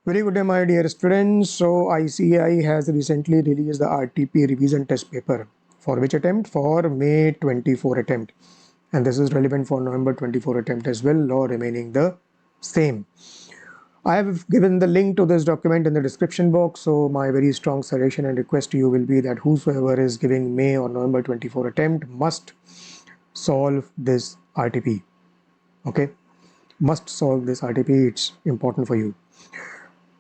Very good day, my dear students. So ICAI has recently released the RTP revision test paper. For which attempt? For May 24 attempt. And this is relevant for November 24 attempt as well, law remaining the same. I have given the link to this document in the description box. So my very strong suggestion and request to you will be that whosoever is giving May or November 24 attempt must solve this RTP. Okay? Must solve this RTP. It's important for you.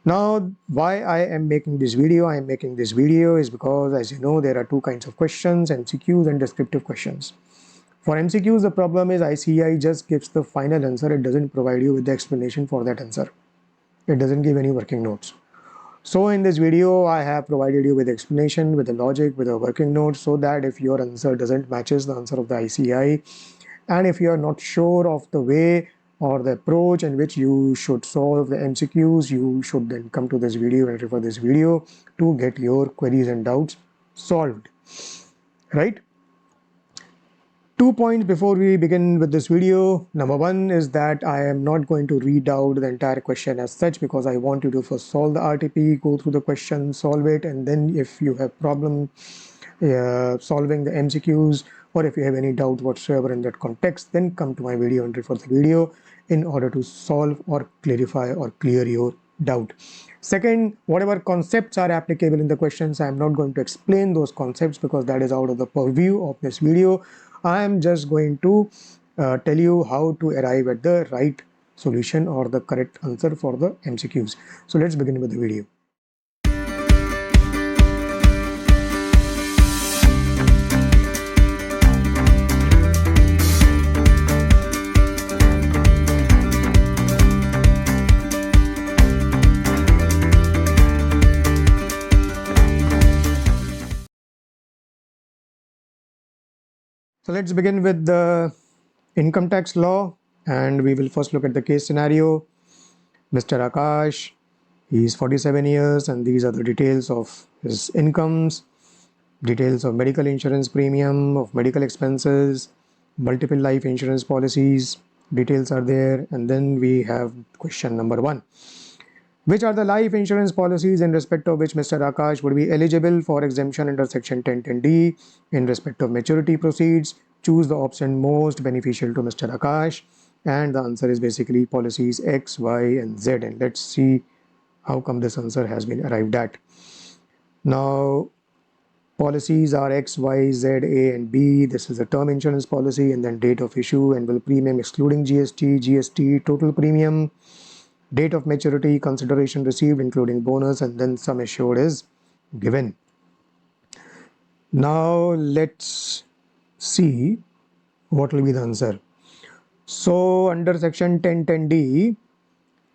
Now, why I am making this video? I am making this video is because, as you know, there are two kinds of questions, MCQs and descriptive questions. For MCQs, the problem is ICAI just gives the final answer. It doesn't provide you with the explanation for that answer. It doesn't give any working notes. So in this video, I have provided you with explanation, with the logic, with a working note, so that if your answer doesn't matches the answer of the ICAI, and if you are not sure of the way or the approach in which you should solve the MCQs, you should then come to this video and refer this video to get your queries and doubts solved, right? 2 points before we begin with this video. Number one is that I am not going to read out the entire question as such, because I want you to first solve the RTP, go through the question, solve it, and then if you have problem solving the MCQs, or if you have any doubt whatsoever in that context, then come to my video and refer the video in order to solve or clarify or clear your doubt. Second, whatever concepts are applicable in the questions, I am not going to explain those concepts because that is out of the purview of this video. I am just going to tell you how to arrive at the right solution or the correct answer for the MCQs. So let's begin with the video. So let's begin with the income tax law, and we will first look at the case scenario. Mr. Akash, he is 47 years, and these are the details of his incomes, details of medical insurance premium, of medical expenses, multiple life insurance policies, details are there. And then we have question number 1. Which are the life insurance policies in respect of which Mr. Akash would be eligible for exemption under section 1010D in respect of maturity proceeds? Choose the option most beneficial to Mr. Akash, and the answer is basically policies X, Y, and Z. And let's see how come this answer has been arrived at. Now, policies are X, Y, Z, A, and B. This is a term insurance policy, and then date of issue, annual premium excluding GST, GST, total premium, date of maturity, consideration received including bonus, and then sum assured is given. Now let's see what will be the answer. So under section 1010D,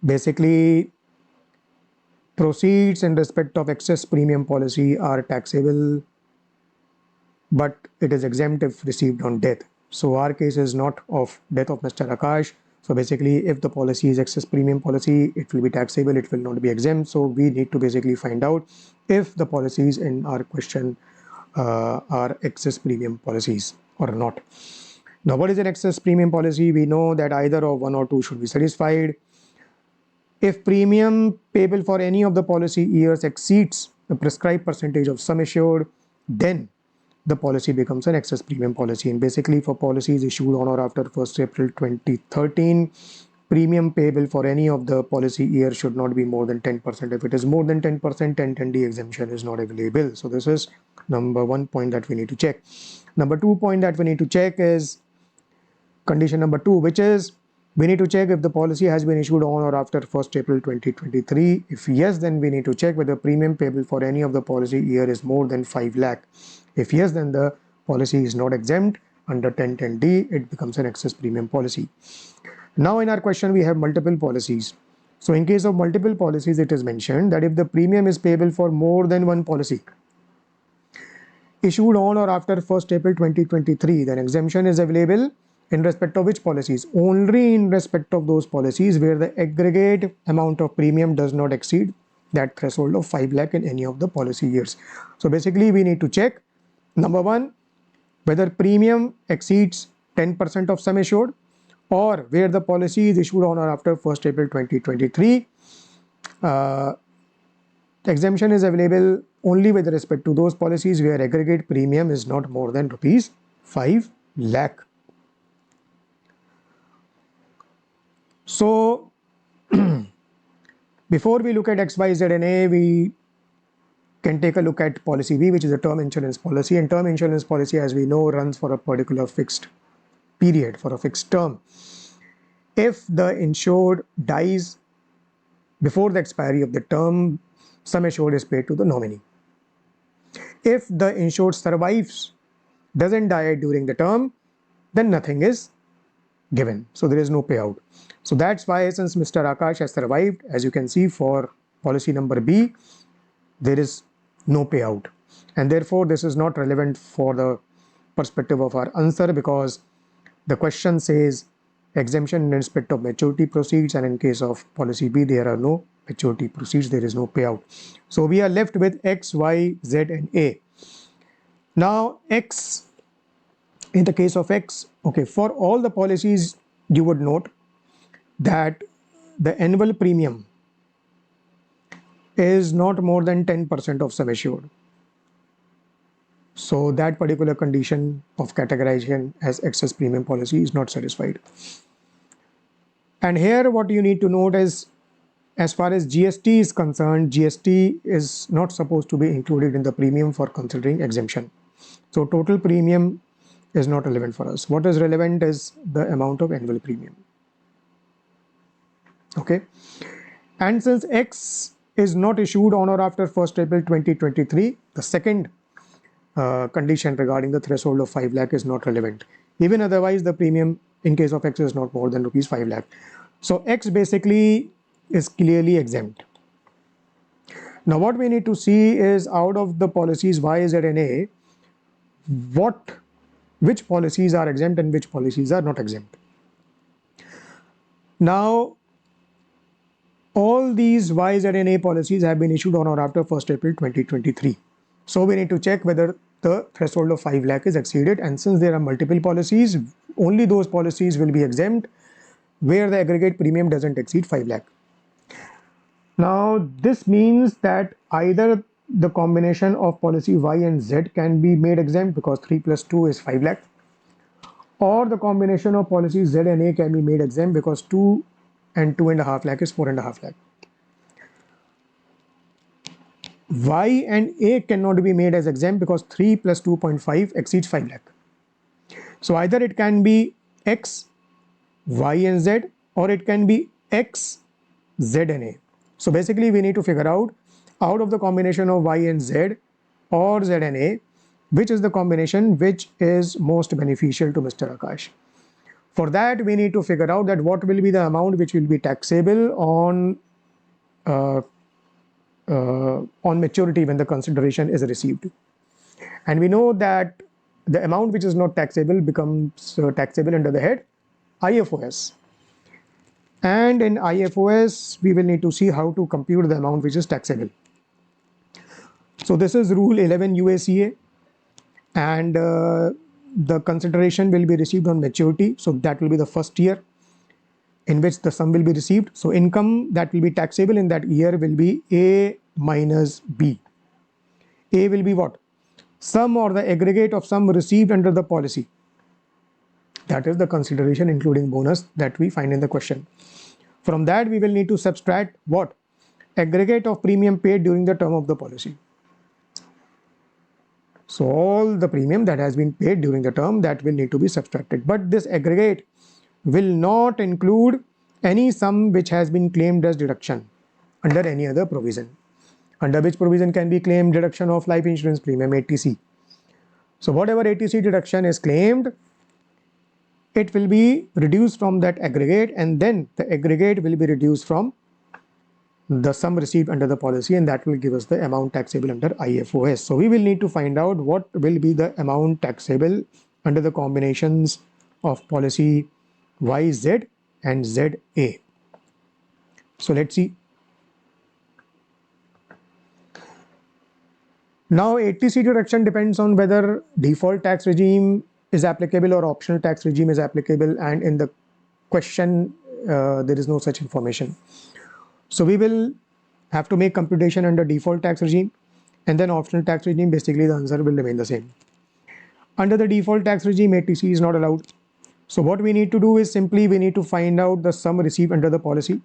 basically proceeds in respect of excess premium policy are taxable, but it is exempt if received on death. So our case is not of death of Mr. Akash. So basically, if the policy is excess premium policy, it will be taxable, it will not be exempt. So we need to basically find out if the policies in our question are excess premium policies or not. Now, what is an excess premium policy? We know that either of 1 or 2 should be satisfied. If premium payable for any of the policy years exceeds the prescribed percentage of sum assured, then the policy becomes an excess premium policy. And basically, for policies issued on or after 1st April 2013, premium payable for any of the policy year should not be more than 10%. If it is more than 10%, 1010D exemption is not available. So this is number 1 point that we need to check. Number 2 point that we need to check is condition number 2, which is we need to check if the policy has been issued on or after 1st April 2023. If yes, then we need to check whether premium payable for any of the policy year is more than 5 lakh. If yes, then the policy is not exempt. Under 1010D, it becomes an excess premium policy. Now in our question, we have multiple policies. So in case of multiple policies, it is mentioned that if the premium is payable for more than one policy issued on or after 1st April 2023, then exemption is available in respect of which policies? Only in respect of those policies where the aggregate amount of premium does not exceed that threshold of 5 lakh in any of the policy years. So basically, we need to check number 1, whether premium exceeds 10% of sum assured, or where the policy is issued on or after 1st April 2023, Exemption is available only with respect to those policies where aggregate premium is not more than rupees 5 lakh. So before we look at XYZ and A, we can take a look at policy B, which is a term insurance policy. And term insurance policy, as we know, runs for a particular fixed period, for a fixed term. If the insured dies before the expiry of the term, sum assured is paid to the nominee. If the insured survives, doesn't die during the term, then nothing is given. So there is no payout. So that's why, since Mr. Akash has survived, as you can see for policy number B, there is no payout. And therefore, this is not relevant for the perspective of our answer, because the question says exemption in respect of maturity proceeds, and in case of policy B, there are no maturity proceeds, there is no payout. So we are left with X, Y, Z and A. Now X, in the case of X, okay, for all the policies, you would note that the annual premium is not more than 10% of sum assured. So that particular condition of categorization as excess premium policy is not satisfied. And here what you need to note is, as far as GST is concerned, GST is not supposed to be included in the premium for considering exemption. So total premium is not relevant for us. What is relevant is the amount of annual premium. Okay. And since X is not issued on or after 1st April 2023, the second condition regarding the threshold of 5 lakh is not relevant. Even otherwise, the premium in case of X is not more than rupees 5 lakh. So X basically is clearly exempt. Now what we need to see is, out of the policies Y, Z and A, which policies are exempt and which policies are not exempt. Now all these Y, Z and A policies have been issued on or after 1st April 2023. So we need to check whether the threshold of 5 lakh is exceeded, and since there are multiple policies, only those policies will be exempt where the aggregate premium doesn't exceed 5 lakh. Now this means that either the combination of policy Y and Z can be made exempt, because 3 plus 2 is 5 lakh, or the combination of policies Z and A can be made exempt, because 2 and 2.5 lakh is 4.5 lakh. Y and A cannot be made as exempt, because 3 plus 2.5 exceeds 5 lakh. So either it can be X, Y and Z, or it can be X, Z and A. So basically we need to figure out of the combination of Y and Z or Z and A, which is the combination which is most beneficial to Mr. Akash. For that, we need to figure out that what will be the amount which will be taxable on maturity when the consideration is received. And we know that the amount which is not taxable becomes taxable under the head IFOS. And in IFOS, we will need to see how to compute the amount which is taxable. So this is Rule 11 UACA, and the consideration will be received on maturity. So that will be the first year in which the sum will be received. So income that will be taxable in that year will be A minus B. A will be what? Sum or the aggregate of sum received under the policy. That is the consideration including bonus that we find in the question. From that, we will need to subtract what? Aggregate of premium paid during the term of the policy. So all the premium that has been paid during the term, that will need to be subtracted. But this aggregate will not include any sum which has been claimed as deduction under any other provision. Under which provision can be claimed deduction of life insurance premium, ATC. So whatever ATC deduction is claimed, it will be reduced from that aggregate, and then the aggregate will be reduced from the sum received under the policy, and that will give us the amount taxable under IFOS. So we will need to find out what will be the amount taxable under the combinations of policy YZ and ZA. So let's see. Now ATC deduction depends on whether default tax regime is applicable or optional tax regime is applicable, and in the question there is no such information. So we will have to make computation under default tax regime and then optional tax regime, basically the answer will remain the same. Under the default tax regime, ATC is not allowed. So what we need to do is simply we need to find out the sum received under the policy.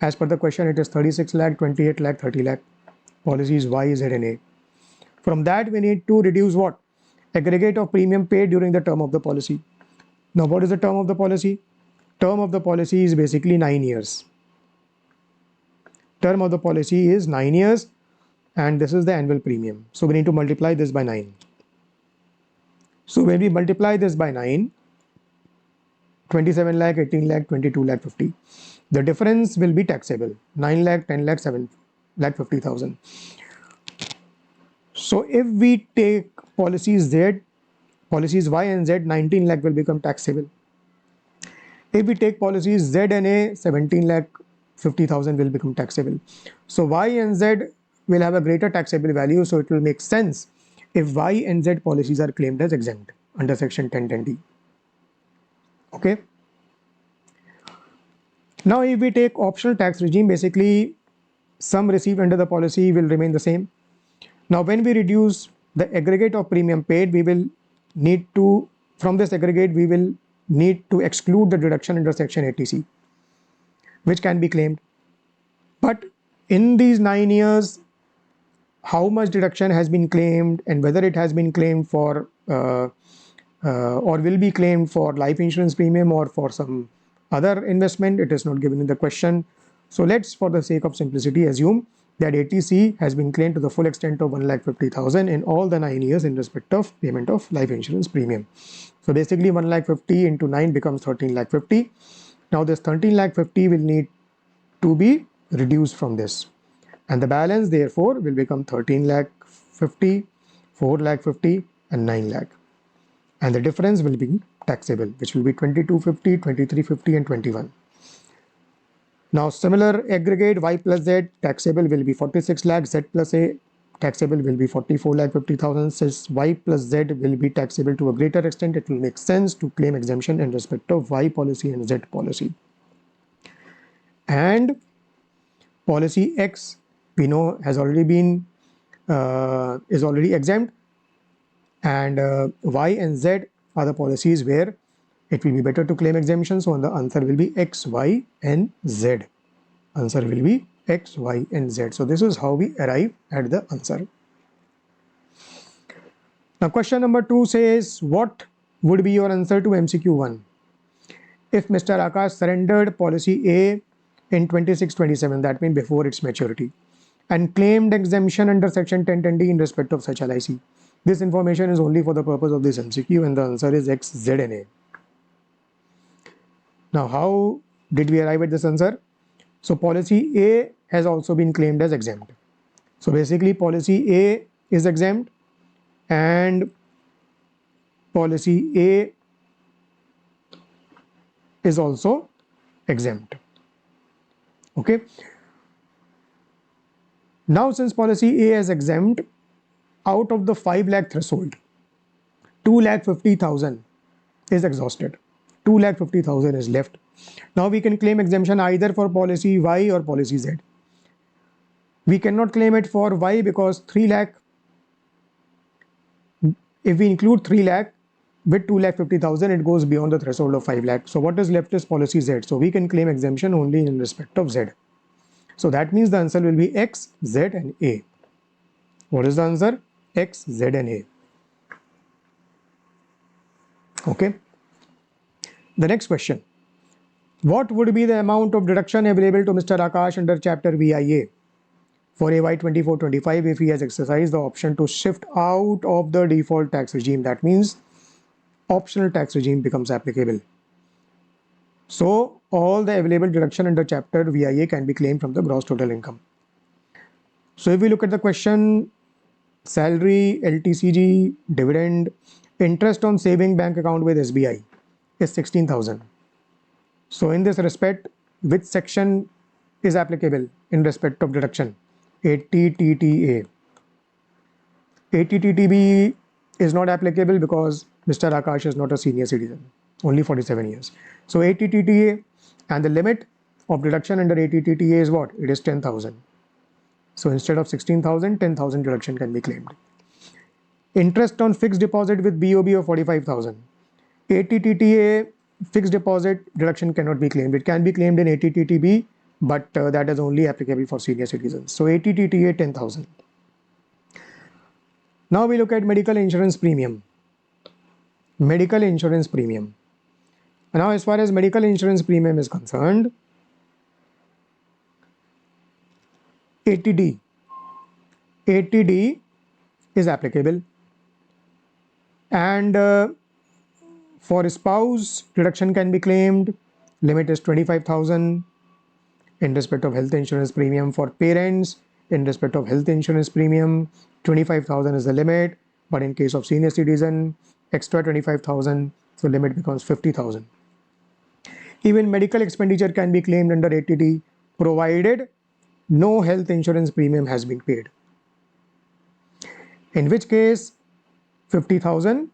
As per the question, it is 36 lakh, 28 lakh, 30 lakh. Policies Y, Z and A. From that, we need to reduce what? Aggregate of premium paid during the term of the policy. Now, what is the term of the policy? Term of the policy is basically 9 years. Term of the policy is 9 years and this is the annual premium. So we need to multiply this by 9. So when we multiply this by 9, 27 lakh, 18 lakh, 22 lakh, 50. The difference will be taxable. 9 lakh, 10 lakh, 7 lakh 50,000. So if we take policies Z, policies Y and Z, 19 lakh will become taxable. If we take policies Z and A, 17 lakh 50,000 will become taxable. So Y and Z will have a greater taxable value, so it will make sense if Y and Z policies are claimed as exempt under section 1010D. Okay. Now if we take optional tax regime, basically sum received under the policy will remain the same. Now when we reduce the aggregate of premium paid, we will need to, from this aggregate, we will need to exclude the deduction under section ATC, which can be claimed. But in these 9 years, how much deduction has been claimed and whether it has been claimed for or will be claimed for life insurance premium or for some other investment, it is not given in the question. So let's, for the sake of simplicity, assume that ATC has been claimed to the full extent of 1,50,000 in all the 9 years in respect of payment of life insurance premium. So basically 1,50,000 into 9 becomes 13,50,000. Now this 13,50,000 will need to be reduced from this. And the balance therefore will become 13,50,000, 4,50,000 and 9 lakh. And the difference will be taxable, which will be 2250, 2350 and 21. Now similar aggregate Y plus Z taxable will be 46 lakh, Z plus A taxable will be 44,50,000. Since Y plus Z will be taxable to a greater extent, it will make sense to claim exemption in respect of Y policy and Z policy. And policy X, we know, has already been is already exempt, and Y and Z are the policies where it will be better to claim exemption. So the answer will be X, Y and Z. Answer will be X, Y and Z. So this is how we arrive at the answer. Now question number 2 says, what would be your answer to MCQ 1? If Mr. Akash surrendered policy A in 2627, that means before its maturity, and claimed exemption under section 1010D in respect of such LIC. This information is only for the purpose of this MCQ and the answer is X, Z and A. Now how did we arrive at this answer? So policy A has also been claimed as exempt. So basically policy A is exempt and policy A is also exempt. Okay. Now since policy A is exempt, out of the 5 lakh threshold, 2,50,000 is exhausted. 2,50,000 is left. Now we can claim exemption either for policy Y or policy Z. We cannot claim it for Y because 3 lakh, if we include 3 lakh with 2,50,000, it goes beyond the threshold of 5 lakh. So what is left is policy Z. So we can claim exemption only in respect of Z. So that means the answer will be X, Z and A. What is the answer? X, Z and A. Okay. The next question. What would be the amount of deduction available to Mr. Akash under chapter VIA for AY 24-25 if he has exercised the option to shift out of the default tax regime? That means optional tax regime becomes applicable. So all the available deduction under chapter VIA can be claimed from the gross total income. So if we look at the question, salary, LTCG, dividend, interest on saving bank account with SBI is 16,000. So in this respect, which section is applicable in respect of deduction? 80TTA. 80TTB is not applicable because Mr. Akash is not a senior citizen, only 47 years. So 80TTA, and the limit of deduction under 80TTA is what? It is 10,000. So instead of 16,000, 10,000 deduction can be claimed. Interest on fixed deposit with BOB of 45,000. ATTTA fixed deposit deduction cannot be claimed. It can be claimed in ATTTB, but that is only applicable for senior citizens. So ATTTA 10,000. Now we look at medical insurance premium. Medical insurance premium. Now as far as medical insurance premium is concerned, ATD is applicable, and for spouse deduction can be claimed. Limit is 25,000 in respect of health insurance premium. For parents, in respect of health insurance premium, 25,000 is the limit, but in case of senior citizen, extra 25,000, so limit becomes 50,000. Even medical expenditure can be claimed under ATD provided no health insurance premium has been paid, in which case 50,000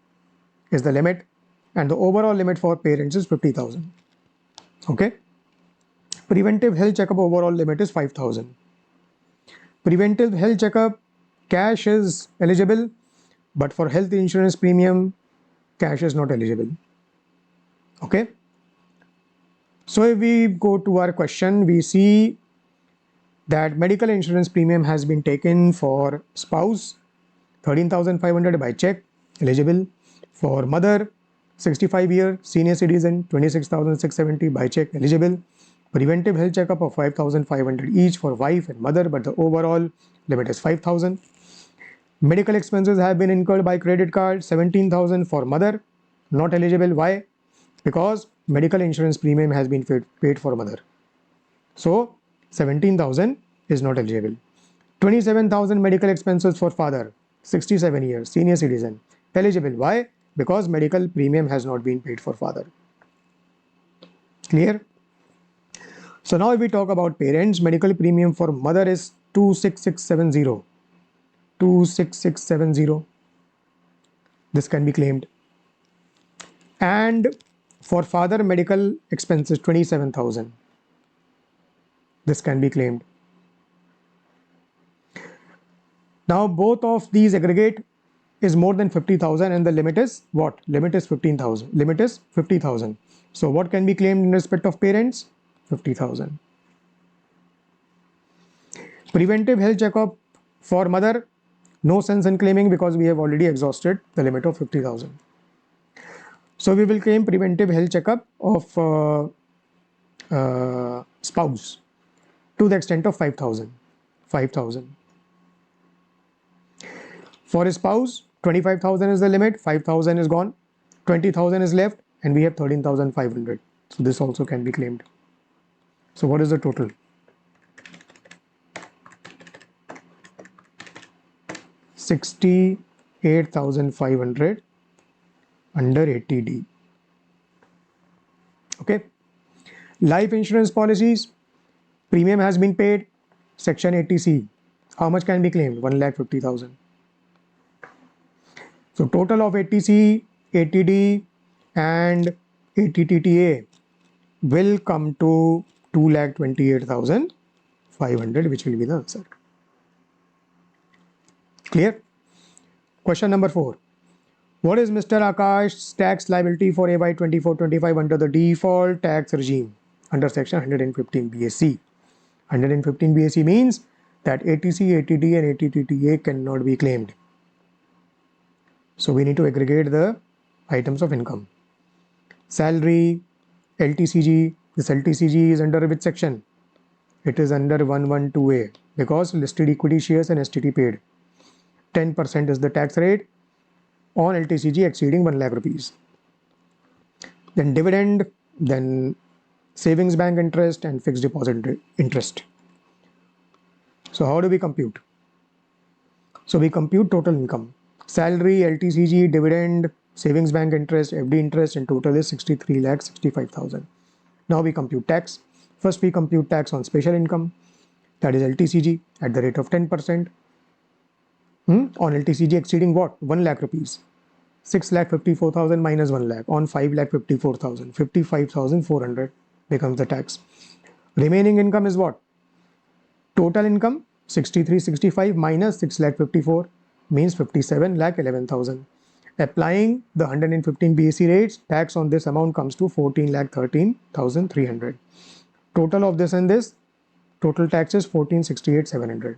is the limit, and the overall limit for parents is 50,000. Okay. Preventive health checkup overall limit is 5,000. Preventive health checkup, cash is eligible, but for health insurance premium, cash is not eligible. Okay. So if we go to our question, we see that medical insurance premium has been taken for spouse 13,500 by check, eligible. For mother 65-year senior citizen 26,670 by check, eligible. Preventive health checkup of 5,500 each for wife and mother, but the overall limit is 5,000. Medical expenses have been incurred by credit card, 17,000 for mother, not eligible. Why? Because medical insurance premium has been paid for mother. So 17,000 is not eligible. 27,000 medical expenses for father, 67 years, senior citizen, eligible. Why? Because medical premium has not been paid for father. Clear? So now if we talk about parents, medical premium for mother is 26670. 26670. This can be claimed. And for father, medical expenses 27,000. This can be claimed. Now both of these aggregate is more than 50,000, and the limit is what? Limit is 15,000. Limit is 50,000. So what can be claimed in respect of parents? 50,000. Preventive health checkup for mother, no sense in claiming because we have already exhausted the limit of 50,000. So we will claim preventive health checkup of spouse to the extent of 5,000. 5,000. For a spouse, 25,000 is the limit, 5,000 is gone, 20,000 is left, and we have 13,500. So this also can be claimed. So what is the total? 68,500 under ATD. Okay. Life insurance policies, premium has been paid, section 80C. How much can be claimed? 1,50,000. So total of 80C, ATD and ATTTA will come to 2,28,500, which will be the answer. Clear? Question number 4. What is Mr. Akash's tax liability for AY 24-25 under the default tax regime under section 115 BSC? 115 BSC means that ATC, ATD and ATTTA cannot be claimed. So we need to aggregate the items of income. Salary, LTCG. This LTCG is under which section? It is under 112A because listed equity shares and STT paid. 10% is the tax rate on LTCG exceeding 1 lakh rupees. Then dividend, then savings bank interest and fixed deposit interest. So how do we compute? So we compute total income. Salary, LTCG, dividend, savings bank interest, FD interest, in total is 63,65,000. Now we compute tax. First we compute tax on special income, that is LTCG at the rate of 10%. On LTCG exceeding what? 1 lakh rupees. 6,54,000 minus 1 lakh on 5,54,000. 55,400 becomes the tax. Remaining income is what? Total income 6365 minus 6,54,000 means 57,11,000. Applying the 115 BAC rates, tax on this amount comes to 14,13,300. Total of this and this, total tax is 14,68,700.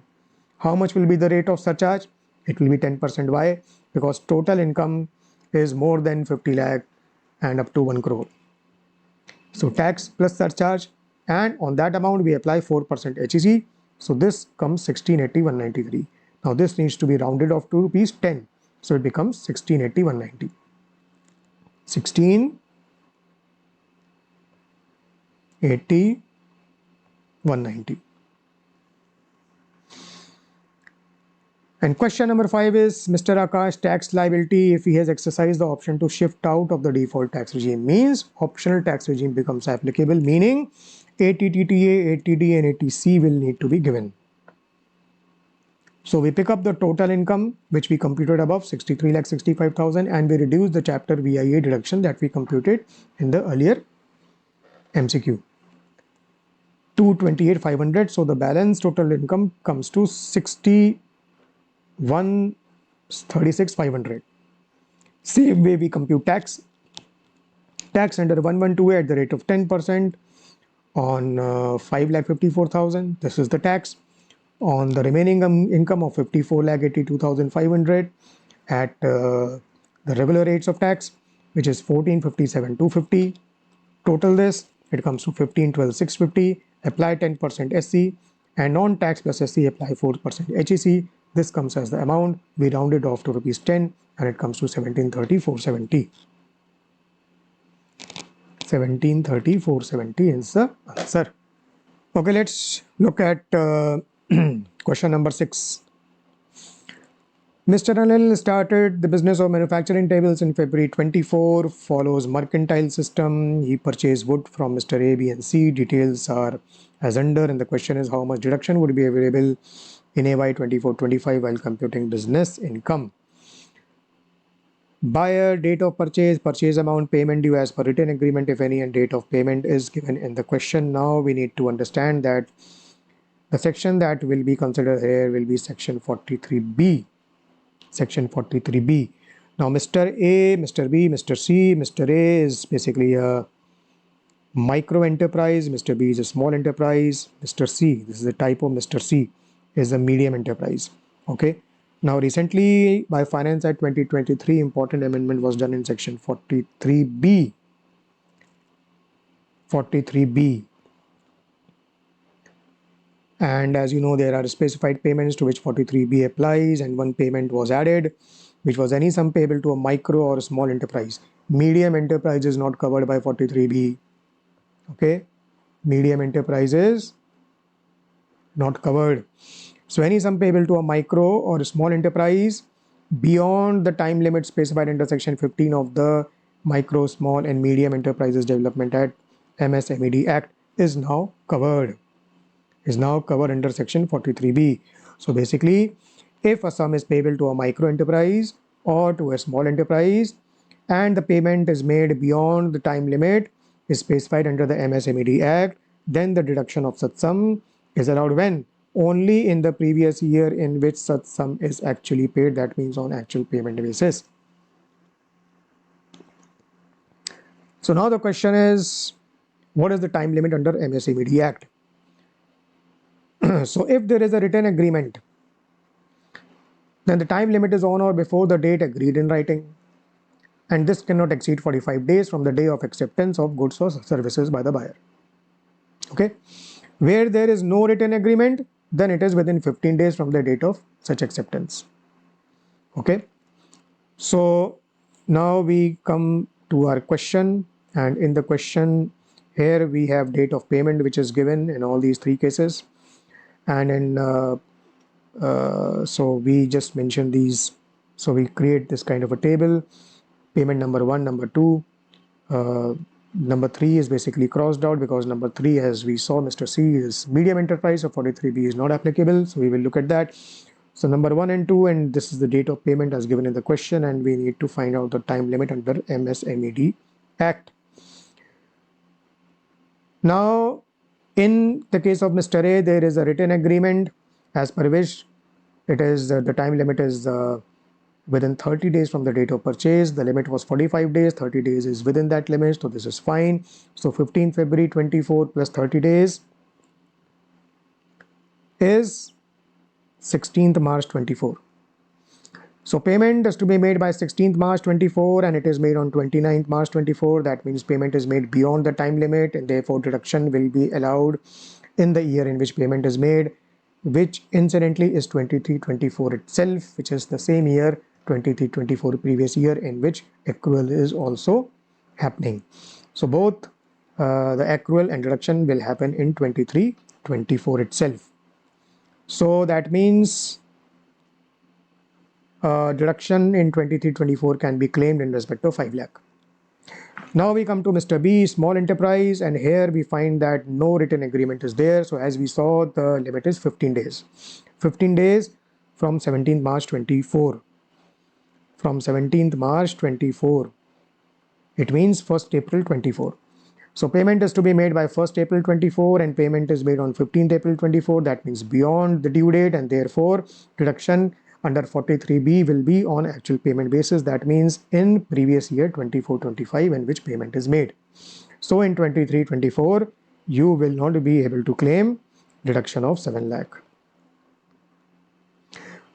How much will be the rate of surcharge? It will be 10%. Why? Because total income is more than 50 lakh and up to 1 crore. So tax plus surcharge, and on that amount we apply 4% HEC. So this comes 1680,193. Now this needs to be rounded off to rupees 10. So it becomes 1680,190. 1680,190. And question number 5 is Mr. Akash tax liability if he has exercised the option to shift out of the default tax regime, means optional tax regime becomes applicable, meaning 80TTA, 80D and 80C will need to be given. So we pick up the total income which we computed above 63,65,000 and we reduce the chapter VIA deduction that we computed in the earlier MCQ. 228,500. So the balance total income comes to 61,36,500. Same way we compute tax. Tax under 112 at the rate of 10% on 5,54,000. This is the tax. On the remaining income of 54,82,500 at the regular rates of tax, which is 14,57,250. Total this, it comes to 15,12,650. Apply 10% SC and non-tax plus SC apply 4% HEC. This comes as the amount. We round it off to rupees 10 and it comes to 1730,470. 1730,470 is the answer. Okay, let's look at question number 6. Mr. Anil started the business of manufacturing tables in February 24, follows mercantile system. He purchased wood from Mr. A, B and C. Details are as under, and the question is how much deduction would be available in AY 24-25 while computing business income. Buyer, date of purchase, purchase amount, payment due as per written agreement if any, and date of payment is given in the question. Now we need to understand that the section that will be considered here will be section 43B. Section 43B. Now Mr. A, Mr. B, Mr. C, Mr. A is basically a micro enterprise, Mr. B is a small enterprise, Mr. C, this is the type of Mr. C, is a medium enterprise. Okay. Now recently by Finance Act 2023, important amendment was done in section 43B. 43B. And as you know, there are specified payments to which 43B applies, and one payment was added, which was any sum payable to a micro or a small enterprise. Medium enterprise is not covered by 43B. Okay, medium enterprise is not covered. So any sum payable to a micro or a small enterprise beyond the time limit specified under section 15 of the Micro, Small and Medium Enterprises Development Act, MSMED Act, is now covered. Is now covered under section 43B. So basically, if a sum is payable to a micro enterprise or to a small enterprise and the payment is made beyond the time limit is specified under the MSMED Act, then the deduction of such sum is allowed when? Only in the previous year in which such sum is actually paid, that means on actual payment basis. So now the question is, what is the time limit under MSMED Act? So if there is a written agreement, then the time limit is on or before the date agreed in writing, and this cannot exceed 45 days from the day of acceptance of goods or services by the buyer. Okay, where there is no written agreement, then it is within 15 days from the date of such acceptance. Okay, so now we come to our question, and in the question here we have date of payment which is given in all these three cases. And in so we just mention these. So we create this kind of a table. Payment number 1, number 2, number 3 is basically crossed out because number 3, as we saw, Mr. C is medium enterprise, so 43B is not applicable. So we will look at that. So number 1 and 2, and this is the date of payment as given in the question, and we need to find out the time limit under MSMED Act. Now, in the case of Mr. A, there is a written agreement as per which it is the time limit is within 30 days from the date of purchase. The limit was 45 days, 30 days is within that limit, so this is fine. So 15 February 24 plus 30 days is 16th March 24. So payment is to be made by 16th March 24 and it is made on 29th March 24. That means payment is made beyond the time limit and therefore deduction will be allowed in the year in which payment is made, which incidentally is 23-24 itself, which is the same year 23-24 previous year in which accrual is also happening. So both the accrual and deduction will happen in 23-24 itself. So that means deduction in 23-24 can be claimed in respect of 5 lakh. Now we come to Mr. B, small enterprise, and here we find that no written agreement is there. So as we saw, the limit is 15 days. 15 days from 17th March 24. From 17th March 24. It means 1st April 24. So payment is to be made by 1st April 24 and payment is made on 15th April 24. That means beyond the due date and therefore deduction under 43B will be on actual payment basis. That means in previous year 24-25 in which payment is made. So in 23-24 you will not be able to claim deduction of 7 lakh.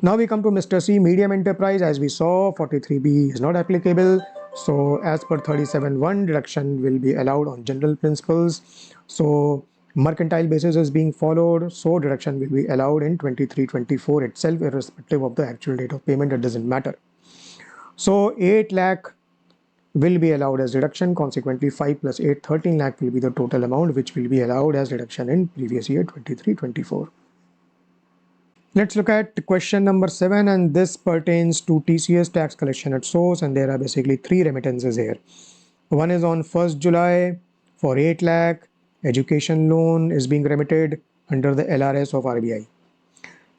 Now we come to Mr. C, medium enterprise. As we saw, 43B is not applicable. So as per 37(1), deduction will be allowed on general principles. So mercantile basis is being followed. So deduction will be allowed in 23-24 itself, irrespective of the actual date of payment. It doesn't matter. So 8 lakh will be allowed as deduction. Consequently, 5 plus 8, 13 lakh will be the total amount which will be allowed as deduction in previous year 23-24. Let's look at question number 7, and this pertains to TCS tax collection at source, and there are basically 3 remittances here. One is on 1st July for 8 lakh, education loan is being remitted under the LRS of RBI.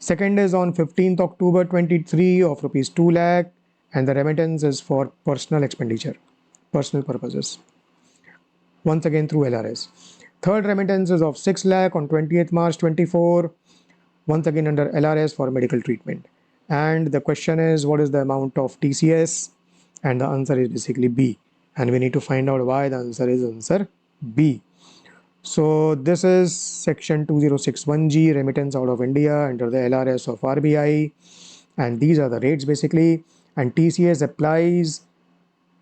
Second is on 15th October 23 of rupees 2 lakh, and the remittance is for personal expenditure, personal purposes, once again through LRS. Third remittance is of 6 lakh on 20th March 24, once again under LRS for medical treatment. And the question is, what is the amount of TCS? And the answer is basically B. And we need to find out why the answer is answer B. So this is section 2061G, remittance out of India under the LRS of RBI. And these are the rates basically. And TCS applies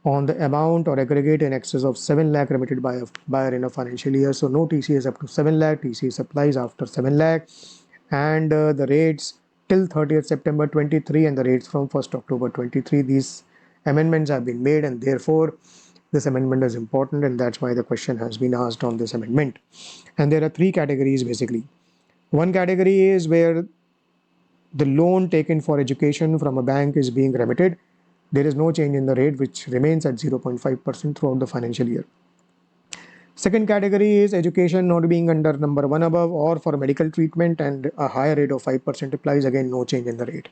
on the amount or aggregate in excess of 7 lakh remitted by a buyer in a financial year. So no TCS up to 7 lakh, TCS applies after 7 lakh. And the rates till 30th September 23 and the rates from 1st October 23, these amendments have been made, and therefore this amendment is important, and that's why the question has been asked on this amendment. And there are 3 categories basically. One category is where the loan taken for education from a bank is being remitted. There is no change in the rate, which remains at 0.5% throughout the financial year. Second category is education not being under number 1 above or for medical treatment, and a higher rate of 5% applies. Again, no change in the rate.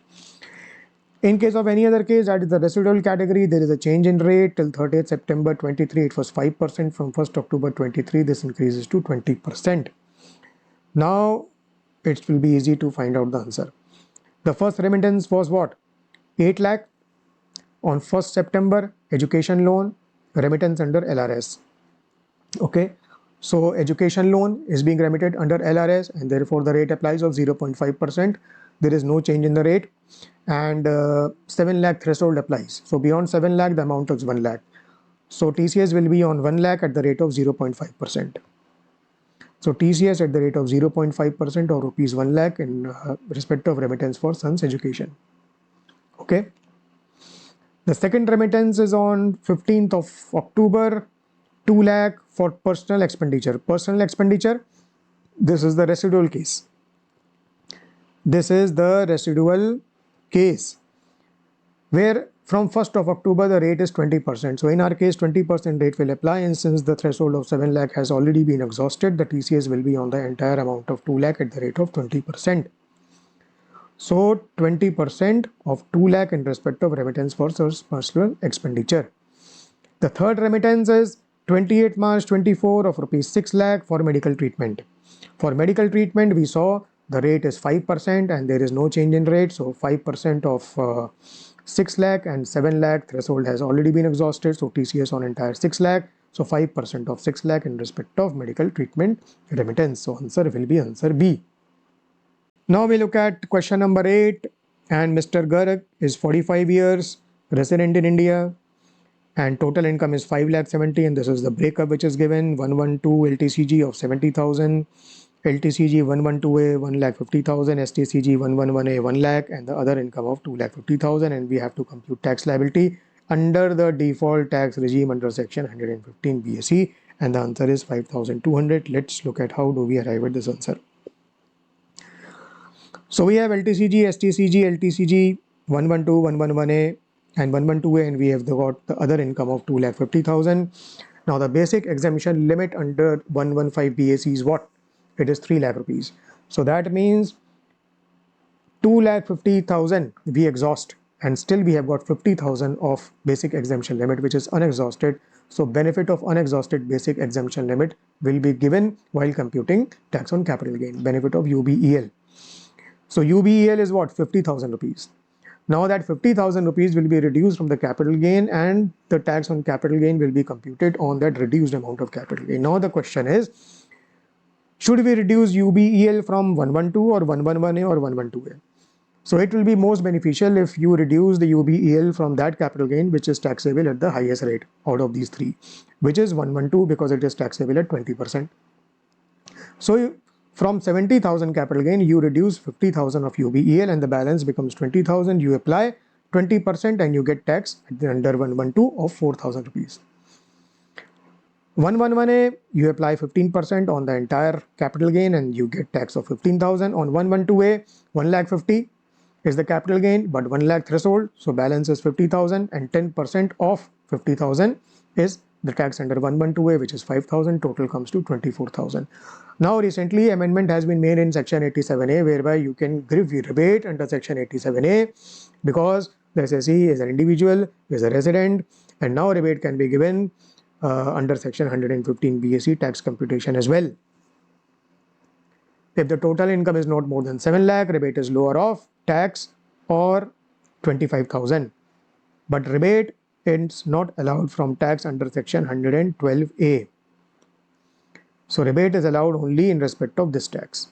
In case of any other case, that is the residual category, there is a change in rate. Till 30th September 23 it was 5%. From 1st October 23 this increases to 20%. Now it will be easy to find out the answer. The first remittance was what? 8 lakh on 1st September, education loan, remittance under LRS. Okay, so education loan is being remitted under LRS and therefore the rate applies of 0.5%. There is no change in the rate, and 7 lakh threshold applies. So beyond 7 lakh the amount is 1 lakh. So TCS will be on 1 lakh at the rate of 0.5%. So TCS at the rate of 0.5% or rupees 1 lakh in respect of remittance for son's education. Okay. The second remittance is on 15th of October, 2 lakh for personal expenditure. Personal expenditure, this is the residual case. This is the residual case where from 1st of October the rate is 20%. So in our case 20% rate will apply, and since the threshold of 7 lakh has already been exhausted, the TCS will be on the entire amount of 2 lakh at the rate of 20%. So 20% of 2 lakh in respect of remittance for personal expenditure. The third remittance is 28 March 24 of rupees 6 lakh for medical treatment. For medical treatment we saw the rate is 5% and there is no change in rate. So 5% of 6 lakh and 7 lakh threshold has already been exhausted. So TCS on entire 6 lakh. So 5% of 6 lakh in respect of medical treatment remittance. So answer will be answer B. Now we look at question number 8, and Mr. Garg is 45 years, resident in India, and total income is 5 lakh 70, and this is the breakup which is given. 112 LTCG of 70,000, LTCG 112A 1 lakh 50,000, STCG 111A 1 lakh, and the other income of 2 lakh 50,000, and we have to compute tax liability under the default tax regime under section 115 BSE, and the answer is 5,200. Let's look at how do we arrive at this answer. So we have LTCG, STCG, LTCG 112, 111A and 112A, and we have got the other income of 2,50,000. Now the basic exemption limit under 115 BSE is what? It is 3 lakh rupees. So that means 2,50,000 we exhaust, and still we have got 50,000 of basic exemption limit which is unexhausted. So benefit of unexhausted basic exemption limit will be given while computing tax on capital gain, benefit of UBEL. So UBEL is what? 50,000 rupees. Now that 50,000 rupees will be reduced from the capital gain, and the tax on capital gain will be computed on that reduced amount of capital gain. Now the question is, should we reduce UBEL from 112 or 111A or 112A? So it will be most beneficial if you reduce the UBEL from that capital gain which is taxable at the highest rate out of these three, which is 112 because it is taxable at 20%. So from 70,000 capital gain, you reduce 50,000 of UBEL and the balance becomes 20,000. You apply 20% and you get tax at the under 112 of 4,000 rupees. 111A, you apply 15% on the entire capital gain and you get tax of 15,000. On 112A, 1 lakh 50 is the capital gain, but 1 lakh threshold, so balance is 50,000, and 10% of 50,000 is the tax under 112A, which is 5,000. Total comes to 24,000. Now recently amendment has been made in section 87A, whereby you can give rebate under section 87A because the assessee is an individual, is a resident, and now rebate can be given under section 115 BSE tax computation as well. If the total income is not more than 7 lakh, rebate is lower of tax or 25,000. But rebate is not allowed from tax under section 112A. So rebate is allowed only in respect of this tax.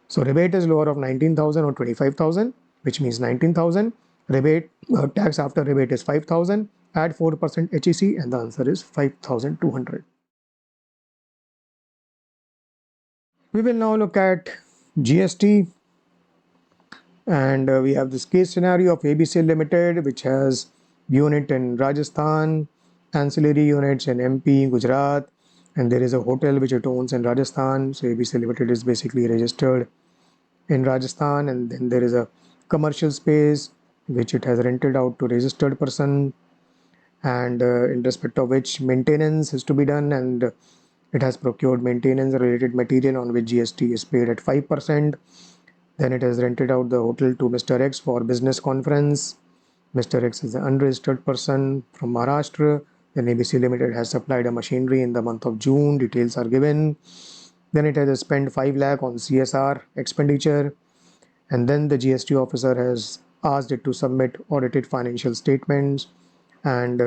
So rebate is lower of 19,000 or 25,000, which means 19,000. Rebate tax after rebate is 5,000. Add 4% HEC and the answer is 5,200. We will now look at GST, and we have this case scenario of ABC Limited, which has unit in Rajasthan, ancillary units in MP, Gujarat, and there is a hotel which it owns in Rajasthan. So ABC Limited is basically registered in Rajasthan, and then there is a commercial space which it has rented out to registered person, and in respect of which maintenance is to be done, and it has procured maintenance related material on which GST is paid at 5%. Then it has rented out the hotel to Mr. X for business conference. Mr. X is an unregistered person from Maharashtra. Then ABC Limited has supplied a machinery in the month of June. Details are given. Then it has spent 5 lakh on CSR expenditure. And then the GST officer has asked it to submit audited financial statements. And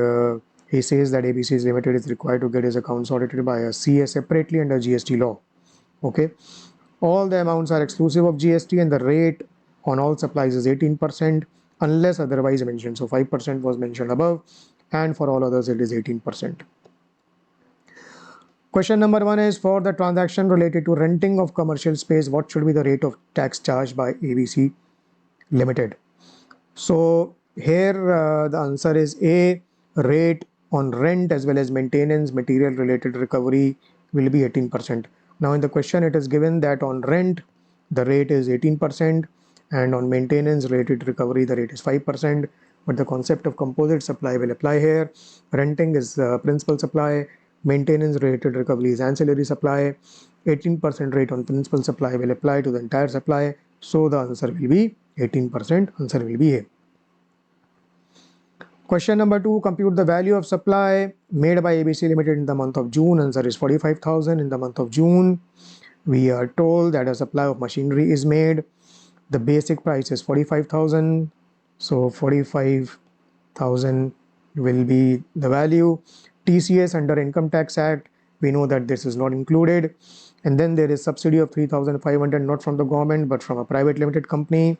he says that ABC Limited is required to get his accounts audited by a CA separately under GST law. Okay. All the amounts are exclusive of GST, and the rate on all supplies is 18% unless otherwise mentioned. So 5% was mentioned above, and for all others it is 18%. Question number 1 is, for the transaction related to renting of commercial space, what should be the rate of tax charged by ABC Limited? So here the answer is A, rate on rent as well as maintenance material related recovery will be 18%. Now in the question it is given that on rent the rate is 18% and on maintenance related recovery the rate is 5%, but the concept of composite supply will apply here. Renting is principal supply, maintenance related recovery is ancillary supply, 18% rate on principal supply will apply to the entire supply, so the answer will be 18%, answer will be A. Question number 2, compute the value of supply made by ABC Limited in the month of June. Answer is 45,000 in the month of June. We are told that a supply of machinery is made. The basic price is 45,000. So 45,000 will be the value. TCS under Income Tax Act, we know that this is not included. And then there is subsidy of 3,500, not from the government, but from a private limited company.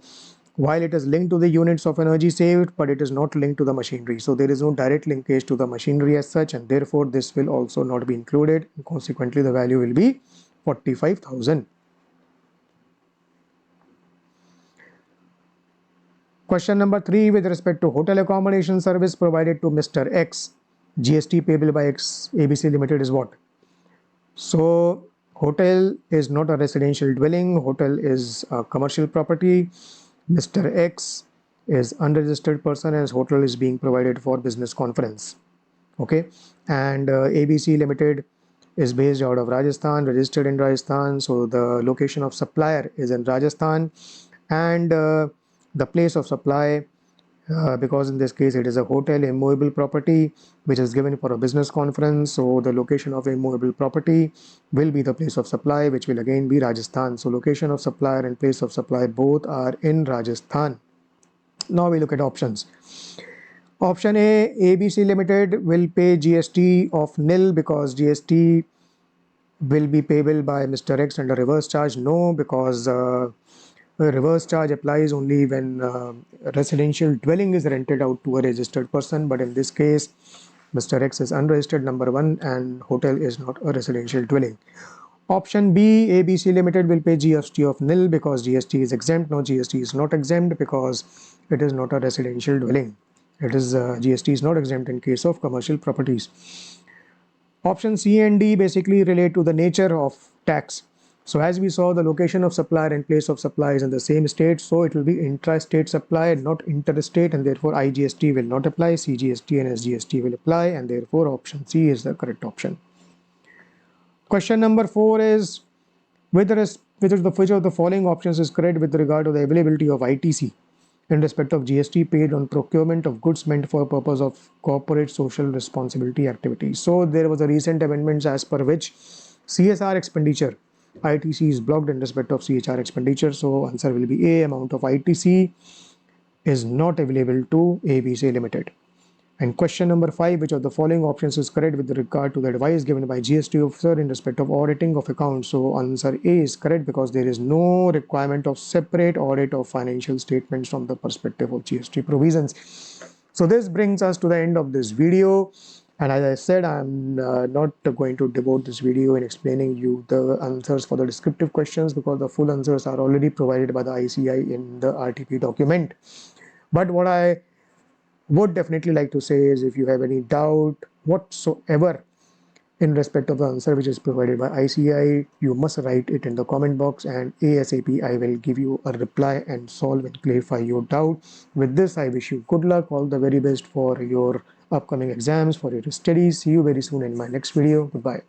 While it is linked to the units of energy saved, but it is not linked to the machinery. So there is no direct linkage to the machinery as such, and therefore this will also not be included. Consequently, the value will be 45,000. Question number 3, with respect to hotel accommodation service provided to Mr. X, GST payable by X ABC Limited is what? So hotel is not a residential dwelling, hotel is a commercial property. Mr. X is unregistered person as hotel is being provided for business conference. Okay, and ABC Limited is based out of Rajasthan, registered in Rajasthan. So the location of supplier is in Rajasthan, and the place of supply, because in this case it is a hotel immovable property which is given for a business conference. So the location of immovable property will be the place of supply, which will again be Rajasthan. So location of supplier and place of supply both are in Rajasthan. Now we look at options. Option A, ABC Limited will pay GST of nil because GST will be payable by Mr. X under reverse charge. No, because reverse charge applies only when residential dwelling is rented out to a registered person. But in this case, Mr. X is unregistered, number 1, and hotel is not a residential dwelling. Option B, ABC Limited will pay GST of nil because GST is exempt. No, GST is not exempt because it is not a residential dwelling. It is GST is not exempt in case of commercial properties. Option C and D basically relate to the nature of tax. So as we saw, the location of supplier and place of supply is in the same state, so it will be intra-state supply, not interstate, and therefore IGST will not apply, CGST and SGST will apply, and therefore option C is the correct option. Question number 4 is, which of the following options is correct with regard to the availability of ITC in respect of GST paid on procurement of goods meant for purpose of corporate social responsibility activities. So there was a recent amendments as per which CSR expenditure ITC is blocked in respect of CHR expenditure. So answer will be A, amount of ITC is not available to ABC Limited. And question number 5, which of the following options is correct with regard to the advice given by GST officer in respect of auditing of accounts? So answer A is correct because there is no requirement of separate audit of financial statements from the perspective of GST provisions. So this brings us to the end of this video. And as I said, I'm not going to devote this video in explaining you the answers for the descriptive questions because the full answers are already provided by the ICAI in the RTP document. But what I would definitely like to say is, if you have any doubt whatsoever in respect of the answer which is provided by ICAI, you must write it in the comment box, and ASAP I will give you a reply and solve and clarify your doubt. With this, I wish you good luck, all the very best for your upcoming exams, for your studies. See you very soon in my next video. Goodbye.